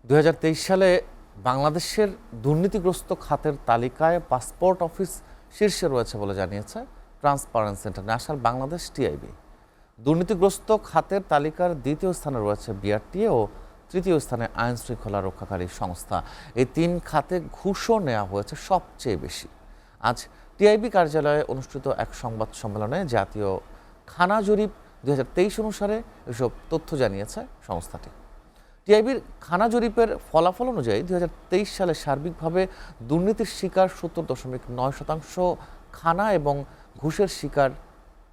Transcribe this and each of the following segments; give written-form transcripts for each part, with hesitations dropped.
২০২৩ সালে বাংলাদেশের দুর্নীতিগ্রস্ত খাতের তালিকায় পাসপোর্ট অফিস শীর্ষে রয়েছে বলে জানিয়েছে ট্রান্সপারেন্সি ইন্টারন্যাশনাল বাংলাদেশ টিআইবি। দুর্নীতিগ্রস্ত খাতের তালিকার দ্বিতীয় স্থানে রয়েছে বিআরটিএ ও তৃতীয় স্থানে আইন শৃঙ্খলা রক্ষাকারী সংস্থা। এই তিন খাতে ঘুষও নেওয়া হয়েছে সবচেয়ে বেশি। আজ টিআইবি কার্যালয়ে অনুষ্ঠিত এক সংবাদ সম্মেলনে জাতীয় খানা জরিপ ২০২৩ অনুসারে এসব তথ্য জানিয়েছে সংস্থাটি। টিআইবির খানা জরিপের ফলাফল অনুযায়ী ২০২৩ সালে সার্বিকভাবে দুর্নীতির শিকার ৭০.৯% খানা এবং ঘুষের শিকার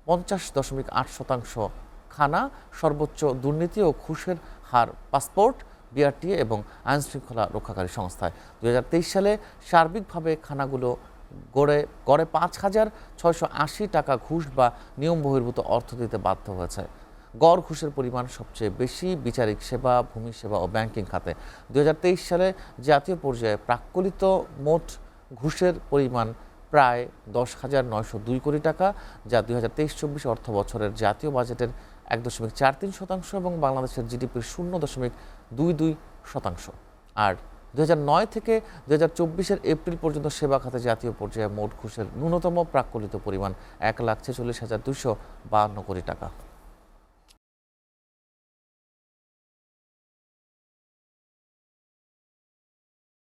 ৫০.৮% খানা। সর্বোচ্চ দুর্নীতি ও ঘুষের হার পাসপোর্ট, বিআরটিএ এবং আইন শৃঙ্খলা রক্ষাকারী সংস্থায়। ২০২৩ সালে সার্বিকভাবে খানাগুলো গড়ে ৫,৬৮০ টাকা ঘুষ বা নিয়ম বহির্ভূত অর্থ দিতে বাধ্য হয়েছে। গড় ঘুষের পরিমাণ সবচেয়ে বেশি বিচারিক সেবা, ভূমি সেবা ও ব্যাংকিং খাতে। ২০২৩ সালে জাতীয় পর্যায়ে প্রাক্কলিত মোট ঘুষের পরিমাণ প্রায় ১০,৯০২ কোটি টাকা, যা ২০২৩-২৪ অর্থ বছরের জাতীয় বাজেটের ১.৪৩% এবং বাংলাদেশের জিডিপির ০.২২%। আর ২০০৯ থেকে ২০২৪-এর এপ্রিল পর্যন্ত সেবা খাতে জাতীয় পর্যায়ে মোট ঘুষের ন্যূনতম প্রাক্কলিত পরিমাণ ১,৪৬,২৫২ কোটি টাকা।